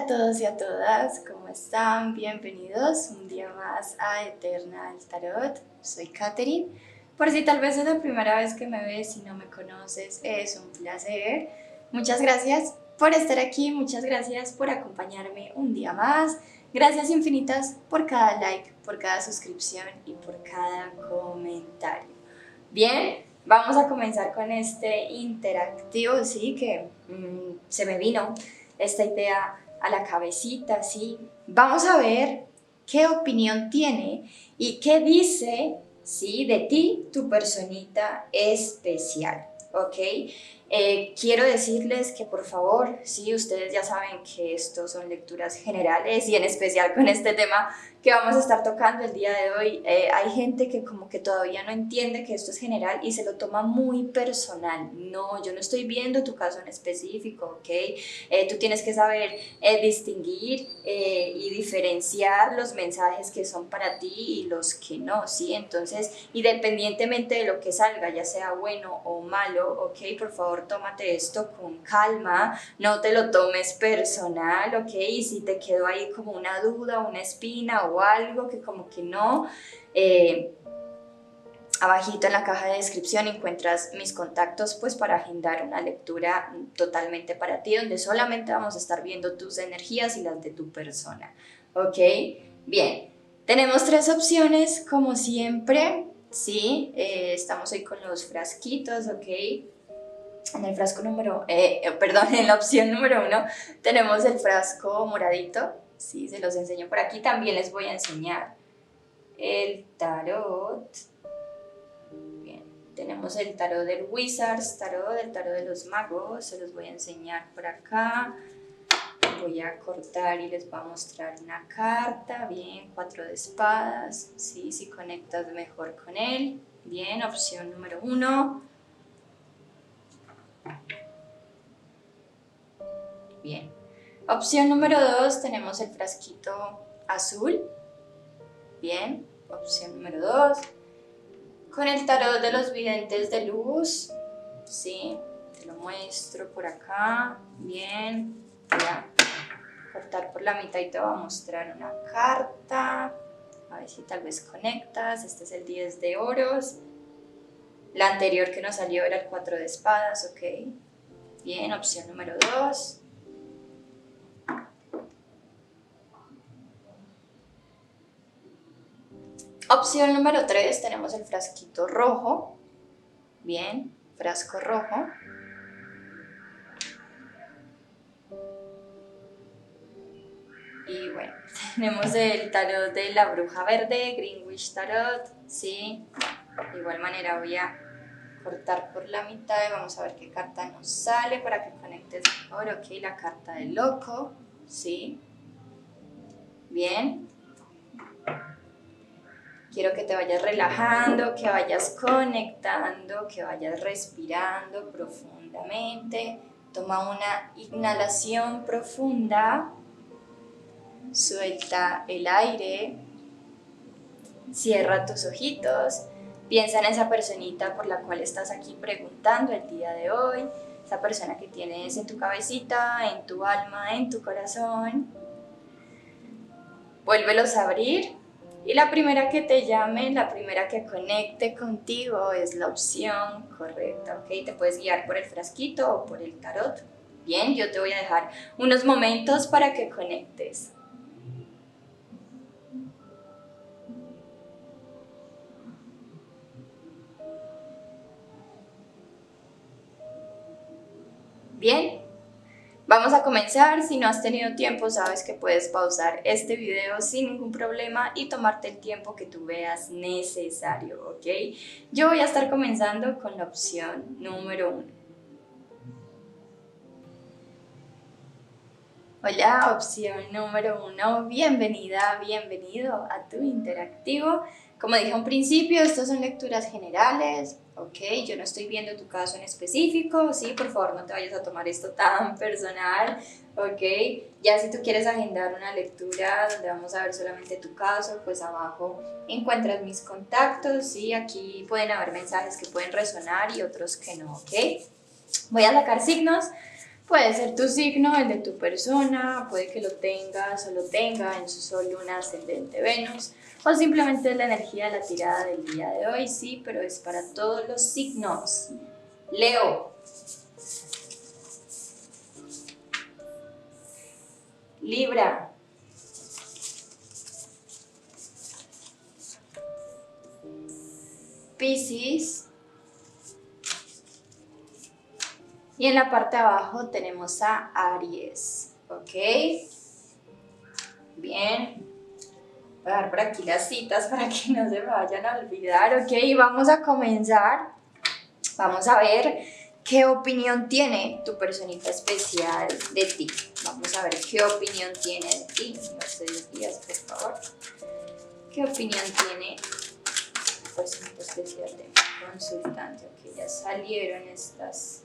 a todos y a todas, ¿cómo están? Bienvenidos un día más a Eternal Tarot. Soy Katherine. Por si tal vez es la primera vez que me ves y no me conoces, es un placer. Muchas gracias por estar aquí, muchas gracias por acompañarme un día más. Gracias infinitas por cada like, por cada suscripción y por cada comentario. Bien, vamos a comenzar con este interactivo, sí, que se me vino esta idea a la cabecita, ¿sí? Vamos a ver qué opinión tiene y qué dice, ¿sí? De ti, tu personita especial, ¿ok? Quiero decirles que por favor, sí, ustedes ya saben que estos son lecturas generales y en especial con este tema que vamos a estar tocando el día de hoy, hay gente que como que todavía no entiende que esto es general y se lo toma muy personal. No, yo no estoy viendo tu caso en específico, ¿ok? Tú tienes que saber distinguir y diferenciar los mensajes que son para ti y los que no, ¿sí? Entonces, independientemente de lo que salga, ya sea bueno o malo, ¿ok? Por favor, tómate esto con calma, no te lo tomes personal, ¿ok? Y si te quedó ahí como una duda, una espina o algo que como que no, abajito en la caja de descripción encuentras mis contactos pues para agendar una lectura totalmente para ti, donde solamente vamos a estar viendo tus energías y las de tu persona, ¿ok? Bien, tenemos tres opciones como siempre, ¿sí? Estamos hoy con los frasquitos, ¿ok? En el frasco en la opción número 1 tenemos el frasco moradito, ¿sí? Se los enseño por aquí, también les voy a enseñar el tarot. Bien, tenemos el tarot del Wizards, el tarot de los magos, se los voy a enseñar por acá. Voy a cortar y les voy a mostrar una carta, bien, 4 de espadas, ¿sí? Si conectas mejor con él. Bien, opción número 1. Bien, opción número 2 tenemos el frasquito azul. Bien, opción número 2. Con el tarot de los videntes de luz, ¿sí? Te lo muestro por acá. Bien, voy a cortar por la mitad y te voy a mostrar una carta. A ver si tal vez conectas. Este es el 10 de oros. La anterior que nos salió era el 4 de espadas, ¿ok? Bien, opción número 2. Opción número 3, tenemos el frasquito rojo. Bien, frasco rojo. Y bueno, tenemos el tarot de la bruja verde, Greenwich Tarot, ¿sí? De igual manera voy a cortar por la mitad y vamos a ver qué carta nos sale para que conectes mejor. Ok, la carta del loco, ¿sí? Bien. Quiero que te vayas relajando, que vayas conectando, que vayas respirando profundamente. Toma una inhalación profunda. Suelta el aire. Cierra tus ojitos. Piensa en esa personita por la cual estás aquí preguntando el día de hoy. Esa persona que tienes en tu cabecita, en tu alma, en tu corazón. Vuélvelos a abrir. Y la primera que te llame, la primera que conecte contigo es la opción correcta, ¿ok? Te puedes guiar por el frasquito o por el tarot. Bien, yo te voy a dejar unos momentos para que conectes. Bien, vamos a comenzar. Si no has tenido tiempo, sabes que puedes pausar este video sin ningún problema y tomarte el tiempo que tú veas necesario, ¿ok? Yo voy a estar comenzando con la opción número 1. Hola, opción número 1. Bienvenida, bienvenido a tu interactivo. Como dije al principio, estas son lecturas generales, ¿ok? Yo no estoy viendo tu caso en específico, ¿sí? Por favor, no te vayas a tomar esto tan personal, ¿ok? Ya si tú quieres agendar una lectura donde vamos a ver solamente tu caso, pues abajo encuentras mis contactos, ¿sí? Aquí pueden haber mensajes que pueden resonar y otros que no, ¿ok? Voy a sacar signos Puede ser tu signo, el de tu persona, puede que lo tengas o lo tenga en su sol, luna, ascendente, Venus, o simplemente la energía de la tirada del día de hoy, sí, pero es para todos los signos. Leo. Libra. Piscis. Y en la parte de abajo tenemos a Aries, ¿ok? Bien. Voy a dar por aquí las citas para que no se me vayan a olvidar, ¿ok? Vamos a comenzar. Vamos a ver qué opinión tiene tu personita especial de ti. Vamos a ver qué opinión tiene de ti. Mercedes Díaz, por favor. ¿Qué opinión tiene tu personita especial de mi consultante? Ok, ya salieron estas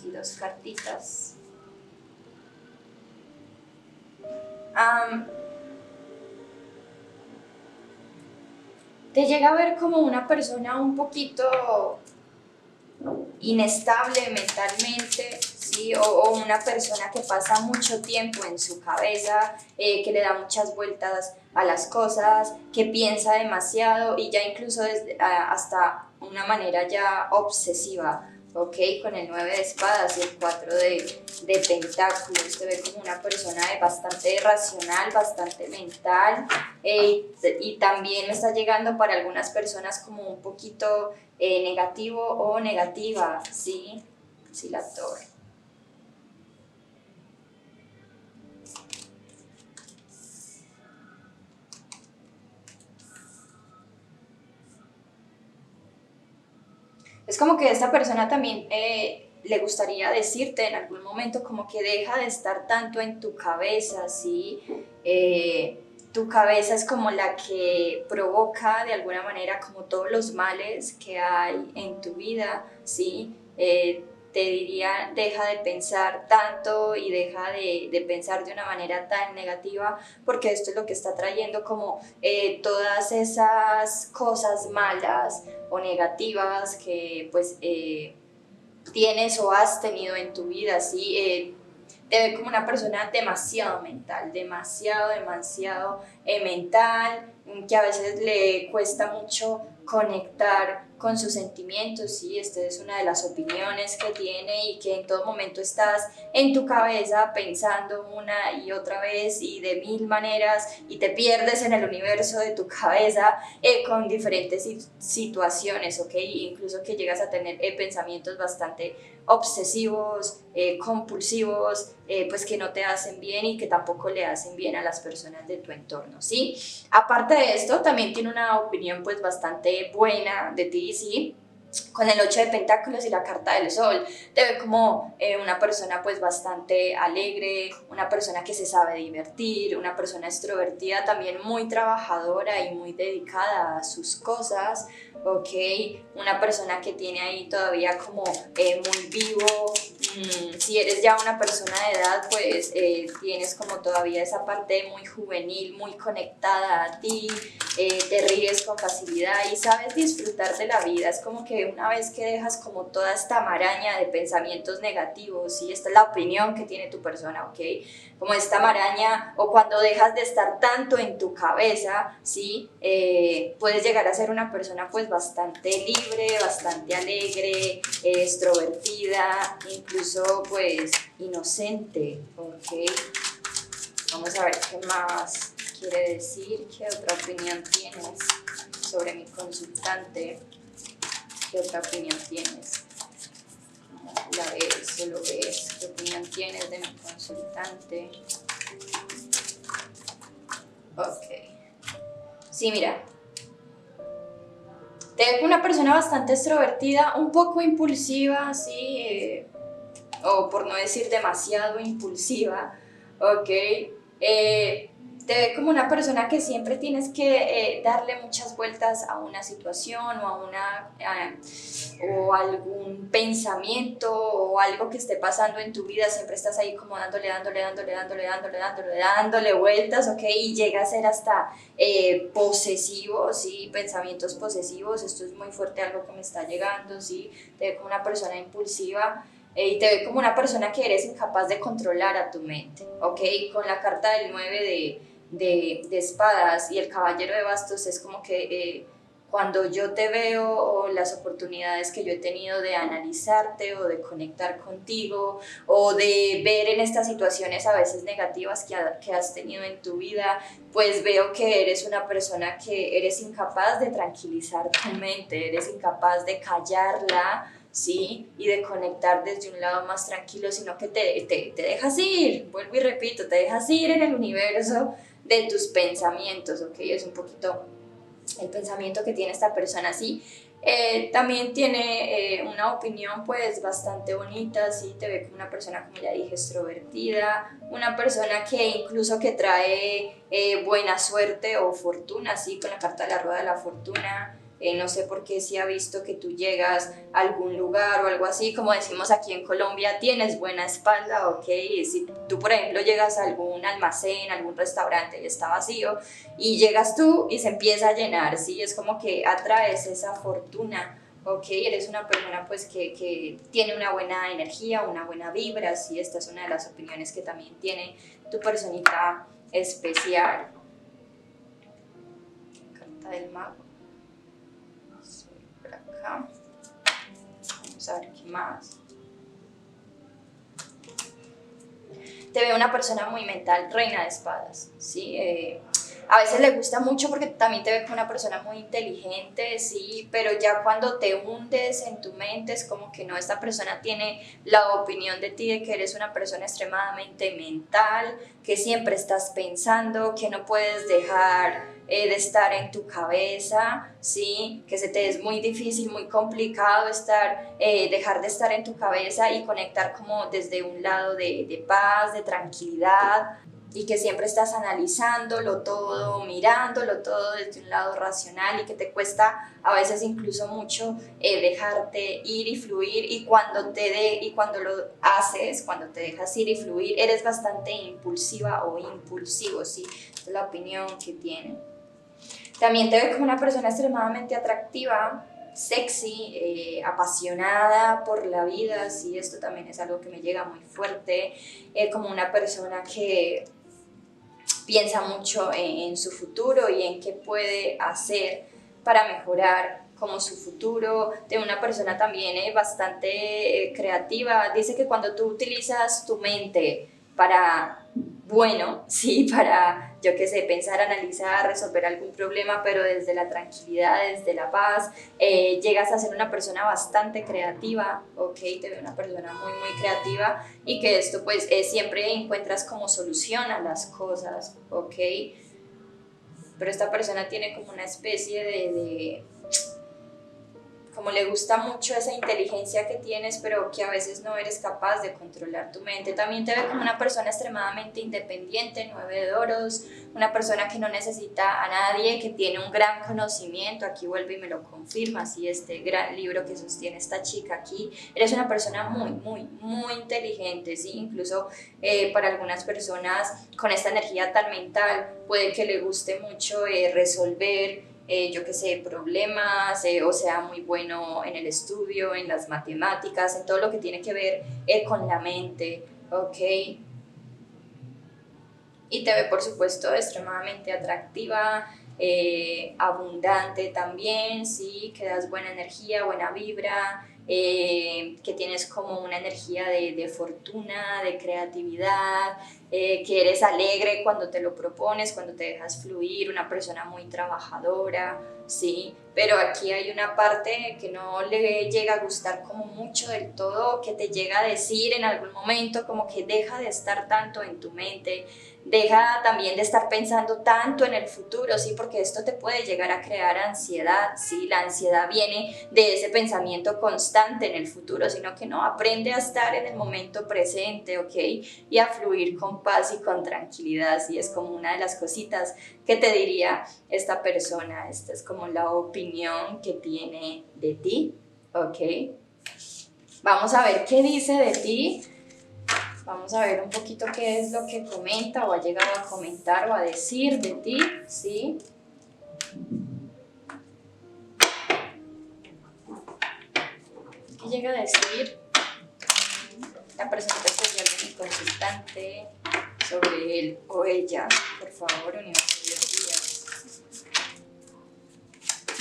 dos cartitas. Te llega a ver como una persona un poquito inestable mentalmente, ¿sí? O una persona que pasa mucho tiempo en su cabeza, que le da muchas vueltas a las cosas, que piensa demasiado y ya incluso hasta una manera ya obsesiva, ¿ok? Con el 9 de espadas y el 4 de pentáculos, te ve como una persona bastante racional, bastante mental, y también me está llegando para algunas personas como un poquito negativo o negativa, ¿sí? Sí, la torre. Es como que esta persona también le gustaría decirte en algún momento como que deja de estar tanto en tu cabeza, ¿sí? Tu cabeza es como la que provoca de alguna manera como todos los males que hay en tu vida, ¿sí? Te diría, deja de pensar tanto y deja de pensar de una manera tan negativa, porque esto es lo que está trayendo como todas esas cosas malas o negativas que pues tienes o has tenido en tu vida, ¿sí? Te ve como una persona demasiado mental, demasiado mental, que a veces le cuesta mucho conectar con sus sentimientos, ¿sí? Esta es una de las opiniones que tiene y que en todo momento estás en tu cabeza pensando una y otra vez y de mil maneras y te pierdes en el universo de tu cabeza con diferentes situaciones, ¿ok? Incluso que llegas a tener pensamientos bastante obsesivos, compulsivos, pues que no te hacen bien y que tampoco le hacen bien a las personas de tu entorno, ¿sí? Aparte de esto, también tiene una opinión pues bastante buena de ti, ¿sí? Con el 8 de pentáculos y la carta del sol, te ve como una persona pues bastante alegre, una persona que se sabe divertir, una persona extrovertida, también muy trabajadora y muy dedicada a sus cosas, ¿ok? Una persona que tiene ahí todavía como muy vivo. Si eres ya una persona de edad, pues tienes como todavía esa parte muy juvenil, muy conectada a ti, te ríes con facilidad y sabes disfrutar de la vida. Es como que una vez que dejas como toda esta maraña de pensamientos negativos, ¿sí? Esta es la opinión que tiene tu persona, ¿ok? Como esta maraña, o cuando dejas de estar tanto en tu cabeza, ¿sí? Puedes llegar a ser una persona pues bastante libre, bastante alegre, extrovertida, incluso pues inocente, ¿ok? Vamos a ver qué más quiere decir, qué otra opinión tienes sobre mi consultante, qué otra opinión tienes, cómo la ves o lo ves, qué opinión tienes de mi consultante. Ok, sí, mira, te veo una persona bastante extrovertida, un poco impulsiva, sí, o por no decir demasiado impulsiva, ok. Te ve como una persona que siempre tienes que darle muchas vueltas a una situación o o algún pensamiento o algo que esté pasando en tu vida, siempre estás ahí como dándole vueltas, ok, y llega a ser hasta posesivo, sí, pensamientos posesivos. Esto es muy fuerte, algo que me está llegando, sí, te ve como una persona impulsiva. Y te ve como una persona que eres incapaz de controlar a tu mente, ¿ok? Con la carta del 9 de espadas y el caballero de bastos es como que cuando yo te veo o las oportunidades que yo he tenido de analizarte o de conectar contigo o de ver en estas situaciones a veces negativas que has tenido en tu vida, pues veo que eres una persona que eres incapaz de tranquilizar tu mente, eres incapaz de callarla, ¿sí? Y de conectar desde un lado más tranquilo, sino que te dejas ir, vuelvo y repito, te dejas ir en el universo de tus pensamientos, ¿ok? Es un poquito el pensamiento que tiene esta persona, sí. También tiene una opinión pues bastante bonita, sí, te ve como una persona, como ya dije, extrovertida, una persona que incluso que trae buena suerte o fortuna, sí, con la carta de la rueda de la fortuna. No sé por qué si ha visto que tú llegas a algún lugar o algo así, como decimos aquí en Colombia, tienes buena espalda, ok, si tú por ejemplo llegas a algún almacén, algún restaurante y está vacío, y llegas tú y se empieza a llenar, ¿sí? Es como que atraes esa fortuna, ¿ok? Eres una persona pues que tiene una buena energía, una buena vibra, ¿sí? Esta es una de las opiniones que también tiene tu personita especial. Carta del mago. Por acá. Vamos a ver qué más. Te veo una persona muy mental, reina de espadas, ¿sí? A veces le gusta mucho porque también te ve como una persona muy inteligente, sí, pero ya cuando te hundes en tu mente es como que no, esta persona tiene la opinión de ti de que eres una persona extremadamente mental, que siempre estás pensando, que no puedes dejar de estar en tu cabeza, ¿sí? Que se te es muy difícil, muy complicado dejar de estar en tu cabeza y conectar como desde un lado de paz, de tranquilidad, y que siempre estás analizándolo todo, mirándolo todo desde un lado racional y que te cuesta a veces incluso mucho dejarte ir y fluir, y cuando lo haces, cuando te dejas ir y fluir, eres bastante impulsiva o impulsivo, ¿sí? Esa es la opinión que tiene. También te veo como una persona extremadamente atractiva, sexy, apasionada por la vida, sí, esto también es algo que me llega muy fuerte, como una persona que piensa mucho en su futuro y en qué puede hacer para mejorar como su futuro, de una persona también bastante creativa. Dice que cuando tú utilizas tu mente para, bueno, sí, para, yo qué sé, pensar, analizar, resolver algún problema, pero desde la tranquilidad, desde la paz, llegas a ser una persona bastante creativa, ok, te veo una persona muy, muy creativa, y que esto pues siempre encuentras como solución a las cosas, ok, pero esta persona tiene como una especie como le gusta mucho esa inteligencia que tienes, pero que a veces no eres capaz de controlar tu mente. También te ve como una persona extremadamente independiente, 9 de oros, una persona que no necesita a nadie, que tiene un gran conocimiento, aquí vuelve y me lo confirma, así este gran libro que sostiene esta chica aquí, eres una persona muy, muy, muy inteligente, ¿sí? Incluso para algunas personas con esta energía tan mental puede que le guste mucho resolver yo qué sé, problemas, o sea muy bueno en el estudio, en las matemáticas, en todo lo que tiene que ver con la mente, ¿ok? Y te ve, por supuesto, extremadamente atractiva, abundante también, ¿sí? Que das buena energía, buena vibra, que tienes como una energía de fortuna, de creatividad, que eres alegre cuando te lo propones, cuando te dejas fluir, una persona muy trabajadora, ¿sí? Pero aquí hay una parte que no le llega a gustar como mucho del todo, que te llega a decir en algún momento como que deja de estar tanto en tu mente, deja también de estar pensando tanto en el futuro, ¿sí? Porque esto te puede llegar a crear ansiedad, ¿sí? La ansiedad viene de ese pensamiento constante en el futuro, sino que no, aprende a estar en el momento presente, ¿ok? Y a fluir con paz y con tranquilidad, ¿sí? Es como una de las cositas que te diría esta persona. Esta es como la opinión que tiene de ti, ¿ok? Vamos a ver qué dice de ti. Vamos a ver un poquito qué es lo que comenta o ha llegado a comentar o a decir de ti, ¿sí? ¿Qué llega a decir la persona especial de mi consultante, sobre él o ella, por favor, universo de días.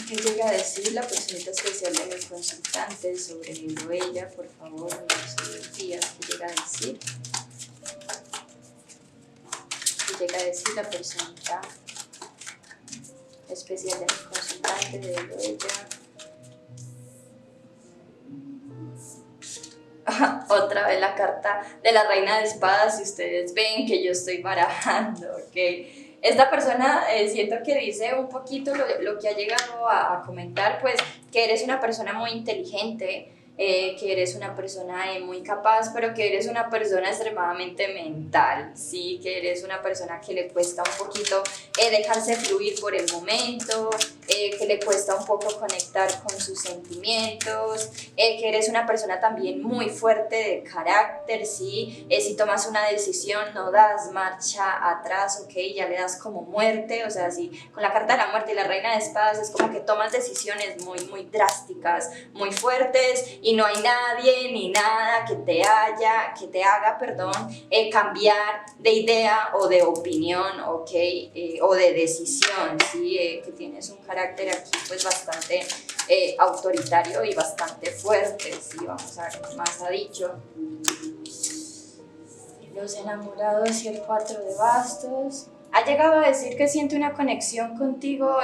¿Qué llega a decir la persona especial de mi consultante sobre él o ella, por favor, universo de días? ¿Qué llega a decir? ¿Qué llega a decir la persona especial de mi consultante de él o ella? Otra vez la carta de la reina de espadas, y ustedes ven que yo estoy barajando, ¿ok? Esta persona siento que dice un poquito lo que ha llegado a comentar, pues que eres una persona muy inteligente, que eres una persona muy capaz, pero que eres una persona extremadamente mental, ¿sí? Que eres una persona que le cuesta un poquito dejarse fluir por el momento, que le cuesta un poco conectar con sus sentimientos, que eres una persona también muy fuerte de carácter, ¿sí? Si tomas una decisión no das marcha atrás, ¿ok? Ya le das como muerte, o sea, sí, con la carta de la muerte y la reina de espadas es como que tomas decisiones muy, muy drásticas, muy fuertes, y no hay nadie ni nada que te haga, cambiar de idea o de opinión, ¿ok? O de decisión, ¿sí? Que tienes un carácter aquí pues bastante autoritario y bastante fuerte, ¿sí? Vamos a ver qué más ha dicho. Los enamorados y el 4 de bastos. Ha llegado a decir que siente una conexión contigo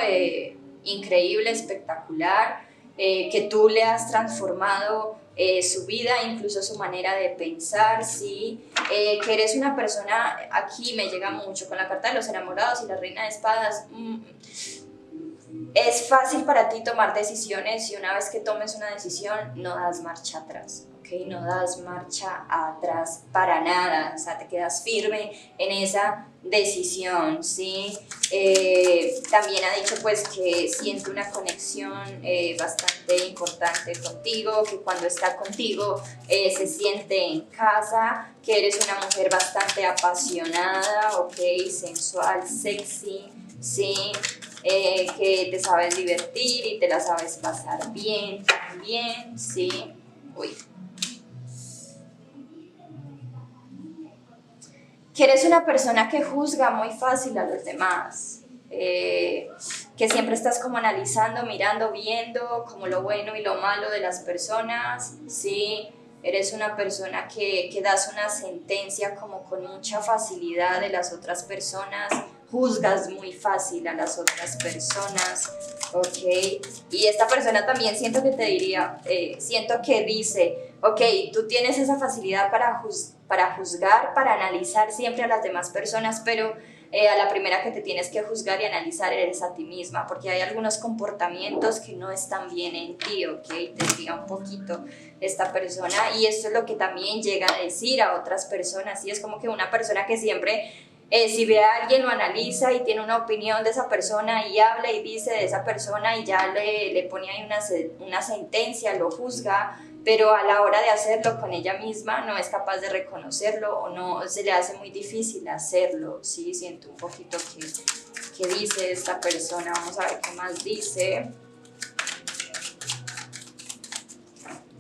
increíble, espectacular, que tú le has transformado su vida, incluso su manera de pensar, ¿sí? Que eres una persona, aquí me llega mucho con la carta de los enamorados y la reina de espadas. Es fácil para ti tomar decisiones, y una vez que tomes una decisión no das marcha atrás, ¿ok? No das marcha atrás para nada, o sea, te quedas firme en esa decisión, ¿sí? También ha dicho pues que siente una conexión bastante importante contigo, que cuando está contigo se siente en casa, que eres una mujer bastante apasionada, ¿ok? Sensual, sexy, ¿sí? Que te sabes divertir y te la sabes pasar bien también, ¿sí? Uy. Que eres una persona que juzga muy fácil a los demás, que siempre estás como analizando, mirando, viendo como lo bueno y lo malo de las personas, ¿sí? Eres una persona que das una sentencia como con mucha facilidad de las otras personas, juzgas muy fácil a las otras personas, ¿ok? Y esta persona también siento que te diría, siento que dice, ok, tú tienes esa facilidad para juzgar, para analizar siempre a las demás personas, pero a la primera que te tienes que juzgar y analizar eres a ti misma, porque hay algunos comportamientos que no están bien en ti, ¿ok? Te diría un poquito esta persona, y esto es lo que también llega a decir a otras personas, y es como que una persona que siempre si ve a alguien lo analiza y tiene una opinión de esa persona y habla y dice de esa persona y ya le pone ahí una sentencia, lo juzga, pero a la hora de hacerlo con ella misma no es capaz de reconocerlo, o no, se le hace muy difícil hacerlo, ¿sí? Siento un poquito que dice esta persona. Vamos a ver qué más dice.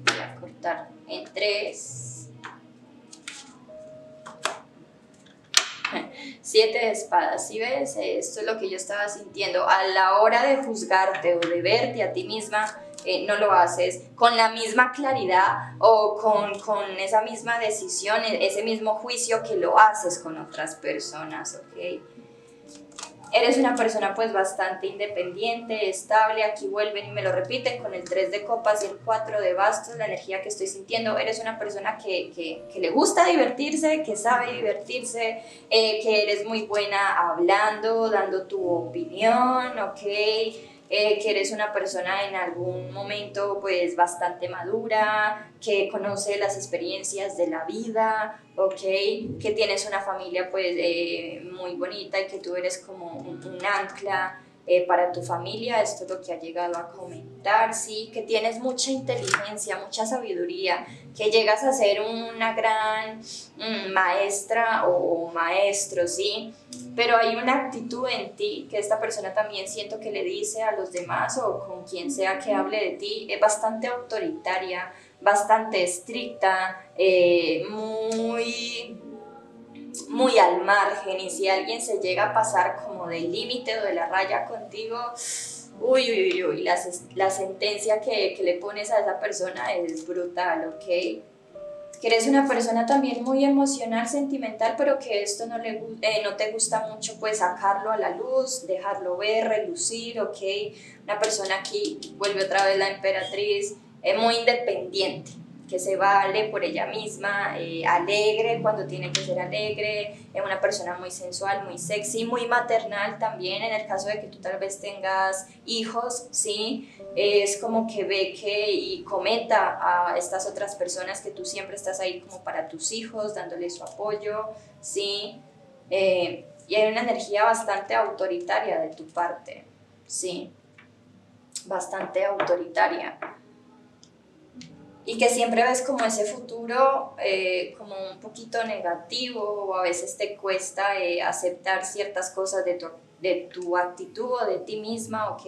Voy a cortar en 3. 7 de espadas, ¿sí ves? Esto es lo que yo estaba sintiendo. A la hora de juzgarte o de verte a ti misma, no lo haces con la misma claridad o con esa misma decisión, ese mismo juicio que lo haces con otras personas, ¿ok? Eres una persona pues bastante independiente, estable. Aquí vuelven y me lo repiten con el 3 de copas y el 4 de bastos, la energía que estoy sintiendo. Eres una persona que le gusta divertirse, que sabe divertirse, que eres muy buena hablando, dando tu opinión, ¿ok? Que eres una persona en algún momento pues bastante madura, que conoce las experiencias de la vida, ¿ok? Que tienes una familia pues muy bonita y que tú eres como un ancla para tu familia. Esto es lo que ha llegado a comentar, ¿sí? Que tienes mucha inteligencia, mucha sabiduría, que llegas a ser una gran maestra o maestro, ¿sí? Pero hay una actitud en ti que esta persona también siento que le dice a los demás o con quien sea que hable de ti, es bastante autoritaria, bastante estricta, muy al margen, y si alguien se llega a pasar como del límite o de la raya contigo, uy, uy, uy, la sentencia que le pones a esa persona es brutal, ¿ok? Que eres una persona también muy emocional, sentimental, pero que esto no te gusta mucho, pues sacarlo a la luz, dejarlo ver, relucir, ¿ok? Una persona aquí, vuelve otra vez la emperatriz, muy independiente, que se vale por ella misma, alegre cuando tiene que ser alegre, es una persona muy sensual, muy sexy, muy maternal también, en el caso de que tú tal vez tengas hijos, ¿sí? Es como que ve que y comenta a estas otras personas que tú siempre estás ahí como para tus hijos, dándoles su apoyo, ¿sí? Y hay una energía bastante autoritaria de tu parte, ¿sí? Bastante autoritaria. Y que siempre ves como ese futuro como un poquito negativo, o a veces te cuesta aceptar ciertas cosas de tu actitud o de ti misma, ¿ok?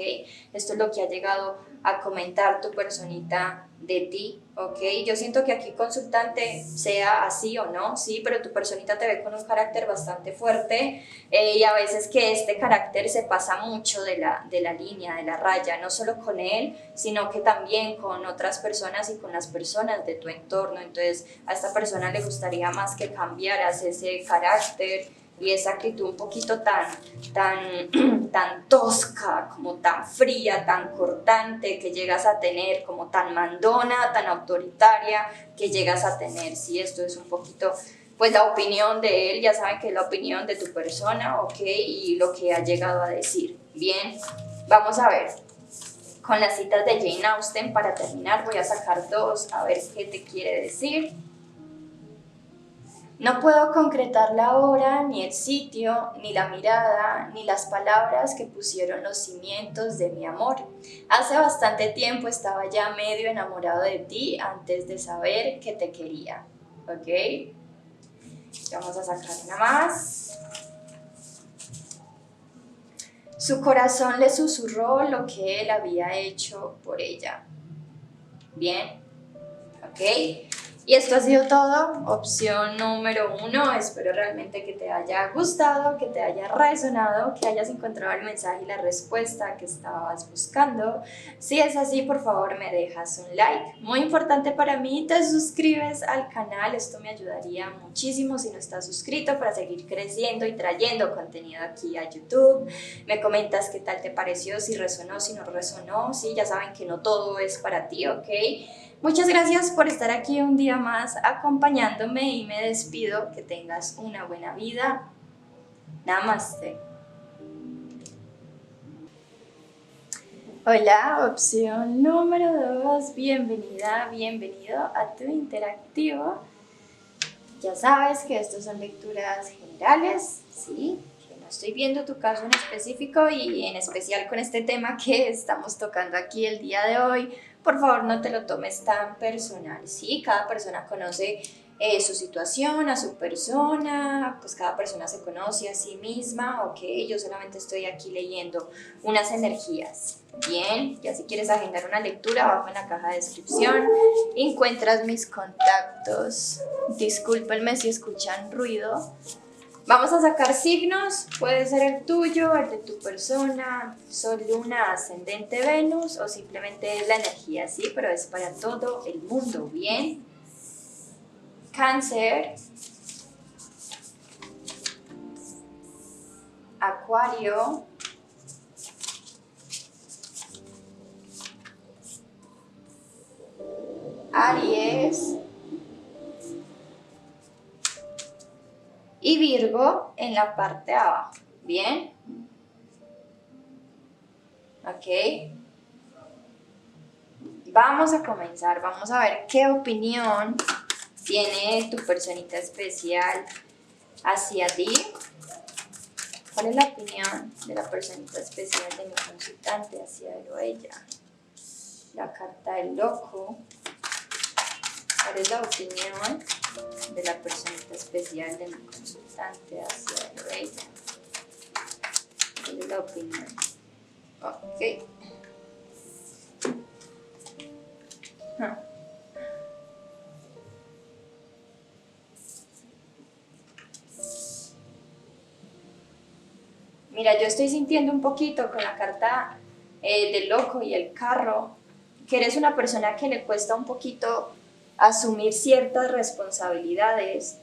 Esto es lo que ha llegado a comentar tu personita de ti, ¿ok? Yo siento que aquí consultante, sea así o no, sí, pero tu personita te ve con un carácter bastante fuerte, y a veces que este carácter se pasa mucho de la línea, de la raya, no solo con él, sino que también con otras personas y con las personas de tu entorno. Entonces a esta persona le gustaría más que cambiaras ese carácter y esa actitud un poquito tan tosca, como tan fría, tan cortante que llegas a tener, como tan mandona, tan autoritaria que llegas a tener. Si esto es un poquito pues la opinión de él, ya saben que es la opinión de tu persona, ¿ok? Y lo que ha llegado a decir. Bien, vamos a ver. Con las citas de Jane Austen, para terminar, voy a sacar dos, a ver qué te quiere decir. No puedo concretar la hora, ni el sitio, ni la mirada, ni las palabras que pusieron los cimientos de mi amor. Hace bastante tiempo estaba ya medio enamorado de ti antes de saber que te quería. ¿Ok? Vamos a sacar una más. Su corazón le susurró lo que él había hecho por ella. Bien, ¿ok? Y esto ha sido todo, opción número 1. Espero realmente que te haya gustado, que te haya resonado, que hayas encontrado el mensaje y la respuesta que estabas buscando. Si es así, por favor me dejas un like. Muy importante para mí, te suscribes al canal, esto me ayudaría muchísimo si no estás suscrito, para seguir creciendo y trayendo contenido aquí a YouTube. Me comentas qué tal te pareció, si resonó, si no resonó, sí, ya saben que no todo es para ti, ¿ok? Muchas gracias por estar aquí un día más acompañándome y me despido. Que tengas una buena vida. Namaste. Hola, opción número 2. Bienvenida, bienvenido a tu interactivo. Ya sabes que estos son lecturas generales, ¿sí? Que no estoy viendo tu caso en específico y en especial con este tema que estamos tocando aquí el día de hoy. Por favor, no te lo tomes tan personal, ¿sí? Cada persona conoce su situación, a su persona, pues cada persona se conoce a sí misma, ¿ok? Yo solamente estoy aquí leyendo unas energías. Bien, ya si quieres agendar una lectura, abajo en la caja de descripción encuentras mis contactos. Discúlpenme si escuchan ruido. Vamos a sacar signos, puede ser el tuyo, el de tu persona, Sol, Luna, Ascendente, Venus, o simplemente es la energía, ¿sí? Pero es para todo el mundo, ¿bien? Cáncer, Acuario, Aries y Virgo en la parte de abajo, ¿bien? ¿Ok? Vamos a comenzar, vamos a ver qué opinión tiene tu personita especial hacia ti. ¿Cuál es la opinión de la personita especial de mi consultante hacia él o ella? La carta del loco. ¿Cuál es la opinión de la personita especial de mi consultante hacia él o ella? ¿Cuál es la opinión? Ok. Mira, yo estoy sintiendo un poquito con la carta del loco y el carro, que eres una persona que le cuesta un poquito asumir ciertas responsabilidades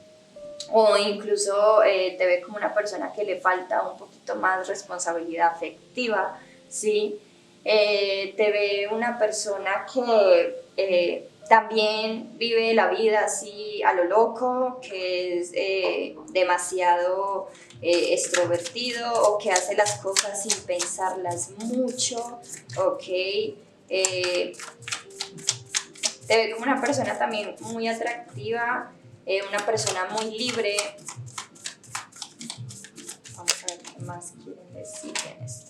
o incluso te ve como una persona que le falta un poquito más responsabilidad afectiva, ¿sí? Te ve una persona que también vive la vida así a lo loco, que es demasiado extrovertido o que hace las cosas sin pensarlas mucho, ¿ok? Te ve como una persona también muy atractiva, una persona muy libre. Vamos a ver qué más quieren decir en esto.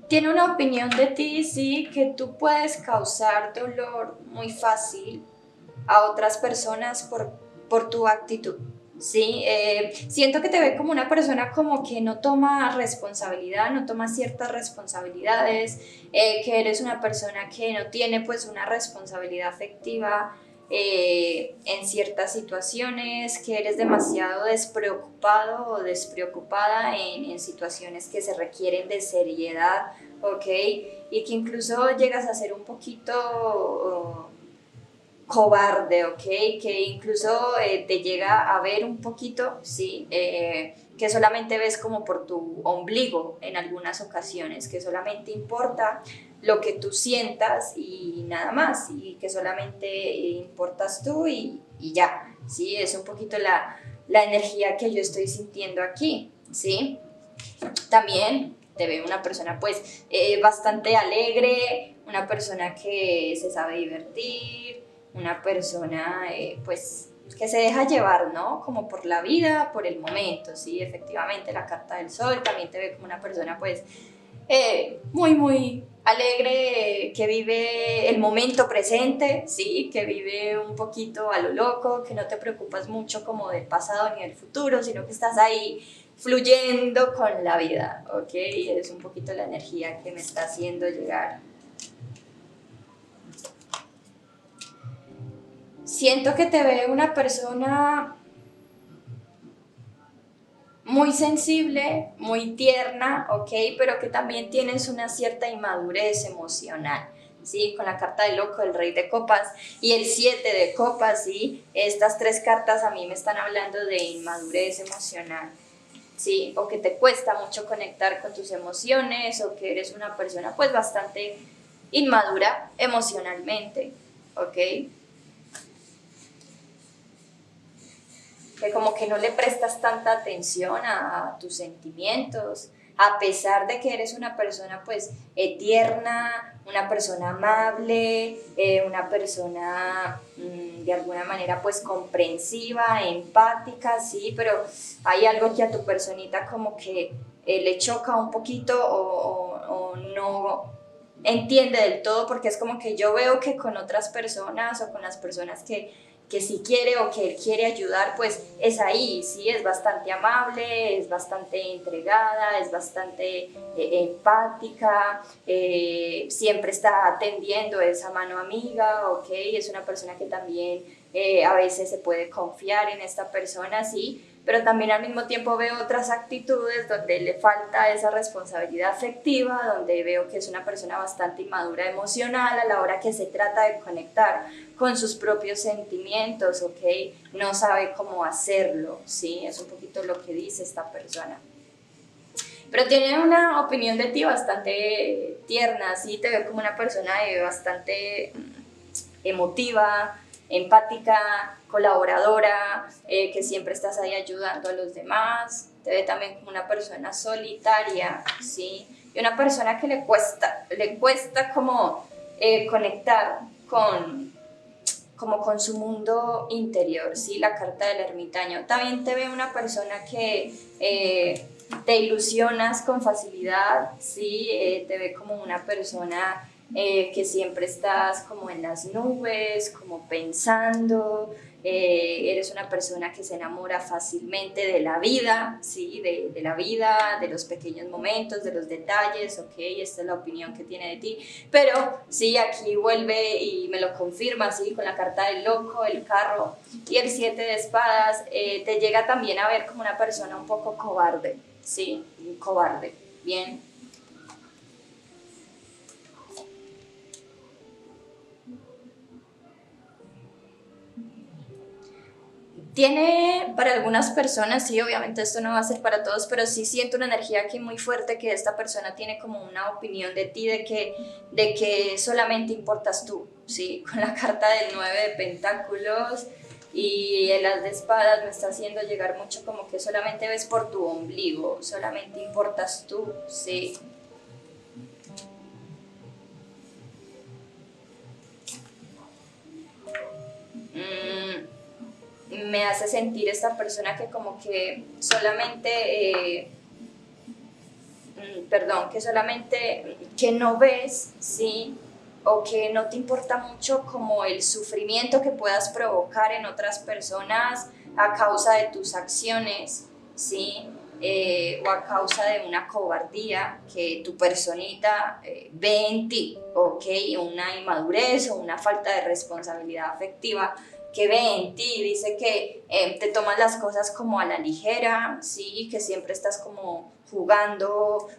Tiene una opinión de ti, sí, que tú puedes causar dolor muy fácil a otras personas por tu actitud. Sí, siento que te ve como una persona como que no toma responsabilidad, no toma ciertas responsabilidades, que eres una persona que no tiene pues una responsabilidad afectiva en ciertas situaciones, que eres demasiado despreocupado o despreocupada en situaciones que se requieren de seriedad, ¿ok? Y que incluso llegas a ser un poquito cobarde, ¿ok? Que incluso te llega a ver un poquito, sí, que solamente ves como por tu ombligo en algunas ocasiones, que solamente importa lo que tú sientas y nada más, y que solamente importas tú y ya, sí, es un poquito la energía que yo estoy sintiendo aquí, sí. También te veo una persona pues bastante alegre, una persona que se sabe divertir, una persona pues que se deja llevar, ¿no? Como por la vida, por el momento, sí, efectivamente la carta del sol también te ve como una persona pues muy alegre, que vive el momento presente, sí, que vive un poquito a lo loco, que no te preocupas mucho como del pasado ni del futuro, sino que estás ahí fluyendo con la vida, ¿ok? Es un poquito la energía que me está haciendo llegar. Siento que te ve una persona muy sensible, muy tierna, ¿ok? Pero que también tienes una cierta inmadurez emocional, ¿sí? Con la carta del loco, el rey de copas y el 7 de copas, ¿sí? Estas tres cartas a mí me están hablando de inmadurez emocional, ¿sí? O que te cuesta mucho conectar con tus emociones o que eres una persona pues bastante inmadura emocionalmente, ¿ok? Que como que no le prestas tanta atención a tus sentimientos, a pesar de que eres una persona pues tierna, una persona amable, una persona de alguna manera pues comprensiva, empática, sí, pero hay algo que a tu personita como que le choca un poquito o no entiende del todo, porque es como que yo veo que con otras personas o con las personas que si quiere o que él quiere ayudar, pues es ahí, sí, es bastante amable, es bastante entregada, es bastante empática, siempre está atendiendo esa mano amiga, ok, es una persona que también a veces se puede confiar en esta persona, sí, pero también al mismo tiempo veo otras actitudes donde le falta esa responsabilidad afectiva, donde veo que es una persona bastante inmadura emocional a la hora que se trata de conectar con sus propios sentimientos, ¿ok? No sabe cómo hacerlo, ¿sí? Es un poquito lo que dice esta persona. Pero tiene una opinión de ti bastante tierna, ¿sí? Te ve como una persona bastante emotiva, empática, colaboradora, que siempre estás ahí ayudando a los demás. Te ve también como una persona solitaria, ¿sí? Y una persona que le cuesta como conectar como con su mundo interior, ¿sí? La carta del ermitaño. También te ve una persona que te ilusionas con facilidad, ¿sí? Te ve como una persona que siempre estás como en las nubes, como pensando, eres una persona que se enamora fácilmente de la vida, ¿sí? De la vida, de los pequeños momentos, de los detalles, ok, esta es la opinión que tiene de ti, pero sí, aquí vuelve y me lo confirma, sí, con la carta del loco, el carro y el 7 de espadas, te llega también a ver como una persona un poco cobarde, sí, cobarde, bien. Tiene para algunas personas, sí, obviamente esto no va a ser para todos, pero sí siento una energía aquí muy fuerte que esta persona tiene como una opinión de ti, de que solamente importas tú, sí, con la carta del 9 de pentáculos y el as de espadas me está haciendo llegar mucho como que solamente ves por tu ombligo, solamente importas tú, sí. Me hace sentir esta persona que como que solamente perdón, que solamente, que no ves, ¿sí? O que no te importa mucho como el sufrimiento que puedas provocar en otras personas a causa de tus acciones, ¿sí? O a causa de una cobardía que tu personita ve en ti, ¿ok? Una inmadurez o una falta de responsabilidad afectiva que ve en ti, dice que te tomas las cosas como a la ligera, ¿sí? Que siempre estás como jugando,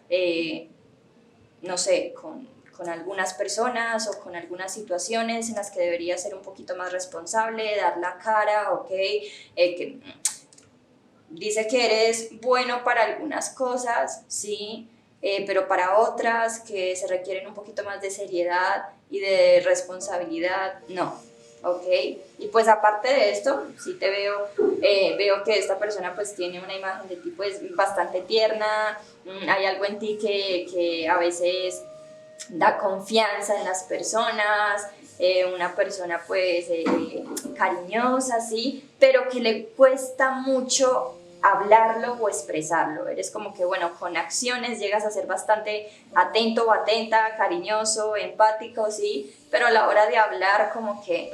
no sé, con algunas personas o con algunas situaciones en las que deberías ser un poquito más responsable, dar la cara, ¿ok? Que dice que eres bueno para algunas cosas, ¿sí? Pero para otras que se requieren un poquito más de seriedad y de responsabilidad, no, ¿ok? Y pues aparte de esto, sí te veo, veo que esta persona pues tiene una imagen de ti pues bastante tierna, hay algo en ti que a veces da confianza en las personas, una persona pues cariñosa, sí, pero que le cuesta mucho hablarlo o expresarlo. Eres como que, bueno, con acciones llegas a ser bastante atento o atenta, cariñoso, empático, sí, pero a la hora de hablar como que